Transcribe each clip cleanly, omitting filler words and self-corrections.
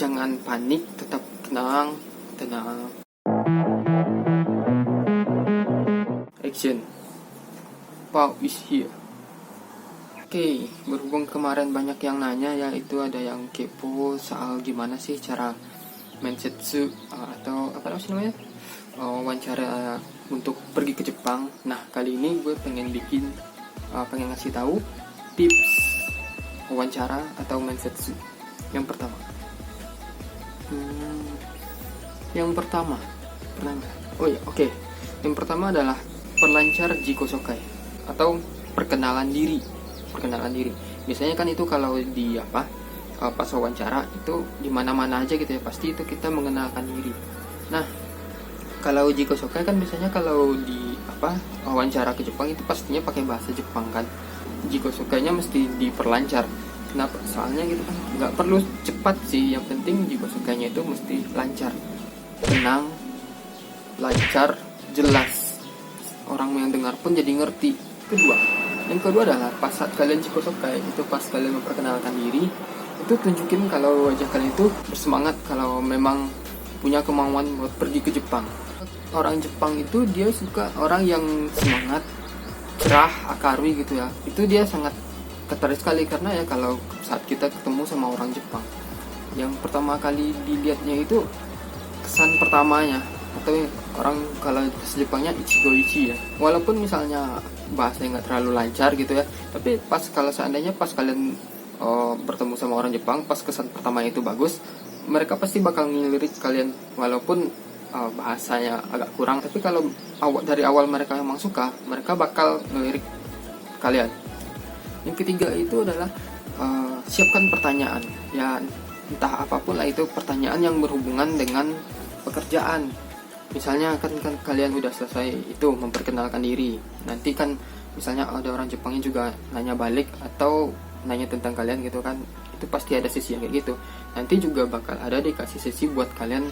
Jangan panik, tetap tenang. Action. Pau is here. Oke, berhubung kemarin banyak yang nanya, yaitu ada yang kepo soal gimana sih cara mensetsu atau apa namanya, wawancara untuk pergi ke Jepang. Nah, kali ini gue pengen ngasih tahu tips wawancara atau mensetsu. Yang pertama, pernah nggak? Oh ya, oke. Yang pertama adalah perlancar jikosokai atau perkenalan diri. Biasanya kan itu kalau di pas wawancara itu di mana-mana aja gitu ya, pasti itu kita mengenalkan diri. Nah, kalau jikosokai kan biasanya kalau di wawancara ke Jepang itu pastinya pakai bahasa Jepang kan. Jikosokainya mesti diperlancar. Kenapa? Soalnya gitu kan, nggak perlu cepat sih, yang penting jikosokainya itu mesti lancar, tenang, lancar, jelas. Orang yang dengar pun jadi ngerti. Yang kedua adalah pas saat kalian jikosokai itu, pas kalian memperkenalkan diri, itu tunjukin kalau wajah kalian itu bersemangat, kalau memang punya kemauan buat pergi ke Jepang. Orang Jepang itu dia suka orang yang semangat, cerah, akarwi gitu ya. Itu dia sangat tertarik sekali, karena ya kalau saat kita ketemu sama orang Jepang, yang pertama kali dilihatnya itu kesan pertamanya, atau orang kalau bahasa Jepangnya ichigo-ichi ya. Walaupun misalnya bahasanya nggak terlalu lancar gitu ya, tapi kalau seandainya pas kalian bertemu sama orang Jepang, pas kesan pertama itu bagus, mereka pasti bakal ngelirik kalian. Walaupun bahasanya agak kurang, tapi kalau dari awal mereka memang suka, mereka bakal ngelirik kalian. Yang ketiga itu adalah siapkan pertanyaan, ya entah apapun lah itu, pertanyaan yang berhubungan dengan pekerjaan. Misalnya kan kalian udah selesai itu memperkenalkan diri, nanti kan misalnya ada orang Jepangnya juga nanya balik atau nanya tentang kalian gitu kan, itu pasti ada sesi yang kayak gitu. Nanti juga bakal ada dikasih sesi buat kalian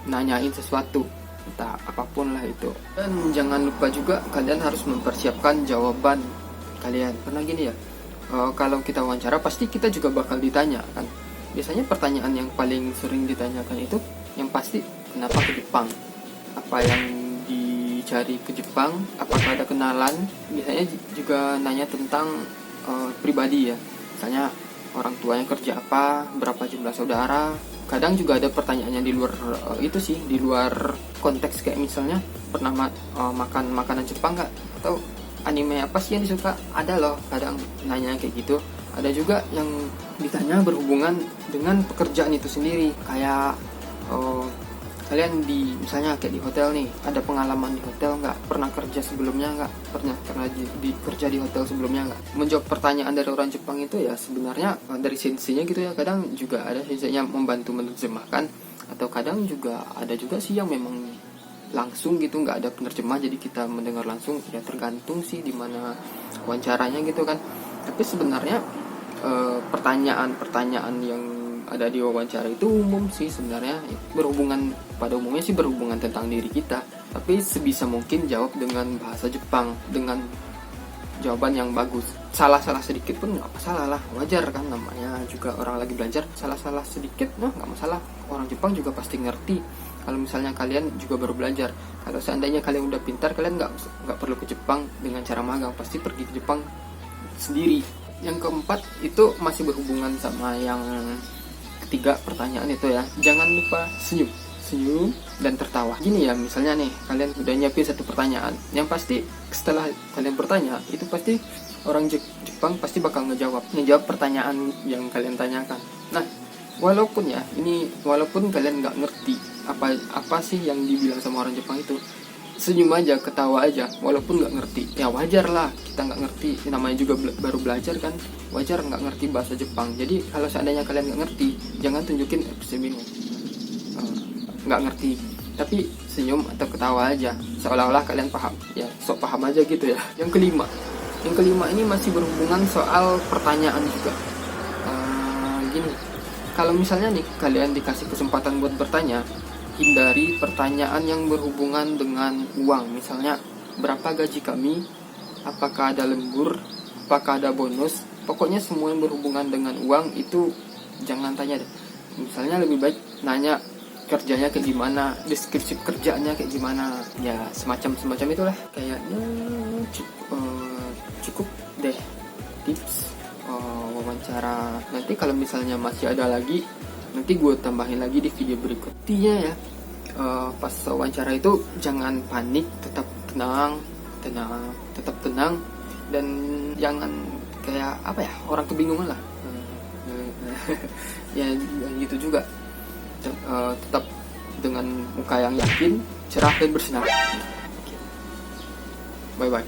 nanyain sesuatu, entah apapun lah itu. Dan jangan lupa juga kalian harus mempersiapkan jawaban kalian, karena gini ya, kalau kita wawancara pasti kita juga bakal ditanya kan. Biasanya pertanyaan yang paling sering ditanyakan itu yang pasti, kenapa ke Jepang, apa yang dicari ke Jepang, apakah ada kenalan. Biasanya juga nanya tentang pribadi ya, misalnya orang tuanya kerja apa, berapa jumlah saudara. Kadang juga ada pertanyaan yang di luar itu sih, di luar konteks, kayak misalnya pernah makan makanan Jepang nggak, atau anime apa sih yang disuka. Ada loh kadang nanya kayak gitu. Ada juga yang ditanya berhubungan dengan pekerjaan itu sendiri, kayak kalian misalnya kayak di hotel nih, ada pengalaman di hotel nggak, pernah kerja sebelumnya nggak, pernah kerja di hotel sebelumnya nggak. Menjawab pertanyaan dari orang Jepang itu ya sebenarnya dari senseinya gitu ya, kadang juga ada senseinya membantu menerjemahkan, atau kadang juga ada juga sih yang memang langsung gitu, nggak ada penerjemah, jadi kita mendengar langsung. Ya tergantung sih di mana wawancaranya gitu kan. Tapi sebenarnya pertanyaan-pertanyaan yang ada di wawancara itu umum sih sebenarnya, pada umumnya sih berhubungan tentang diri kita, tapi sebisa mungkin jawab dengan bahasa Jepang, dengan jawaban yang bagus. Salah-salah sedikit pun nggak masalah lah, wajar kan, namanya juga orang lagi belajar. Salah-salah sedikit nggak masalah, orang Jepang juga pasti ngerti. Kalau misalnya kalian juga baru belajar, kalau seandainya kalian udah pintar, kalian nggak perlu ke Jepang dengan cara magang, pasti pergi ke Jepang sendiri. Yang keempat itu masih berhubungan sama yang ketiga pertanyaan itu ya, jangan lupa senyum dan tertawa. Gini ya, misalnya nih kalian udah nyiapin satu pertanyaan, yang pasti setelah kalian bertanya itu pasti orang Jepang pasti bakal ngejawab pertanyaan yang kalian tanyakan. Nah, walaupun kalian nggak ngerti apa sih yang dibilang sama orang Jepang itu, senyum aja, ketawa aja, walaupun nggak ngerti. Ya wajar lah, kita nggak ngerti, namanya juga baru belajar kan, wajar nggak ngerti bahasa Jepang. Jadi kalau seandainya kalian nggak ngerti, jangan tunjukin bingung, nggak ngerti, tapi senyum atau ketawa aja, seolah-olah kalian paham. Ya sok paham aja gitu ya. Yang kelima ini masih berhubungan soal pertanyaan juga. Gini, kalau misalnya nih kalian dikasih kesempatan buat bertanya, hindari pertanyaan yang berhubungan dengan uang. Misalnya, berapa gaji kami, apakah ada lembur, apakah ada bonus. Pokoknya semua yang berhubungan dengan uang itu jangan tanya deh. Misalnya lebih baik nanya kerjanya kayak gimana, deskripsi kerjanya kayak gimana, ya semacam itulah. Kayaknya cukup deh tips wawancara. Nanti kalau misalnya masih ada lagi, nanti gue tambahin lagi di video berikutnya ya. Pas wawancara itu jangan panik, tetap tenang, tetap tenang, dan jangan kayak apa ya, orang kebingungan lah. Ya gitu juga. Tetap dengan muka yang yakin, cerah dan bersinar. Bye bye.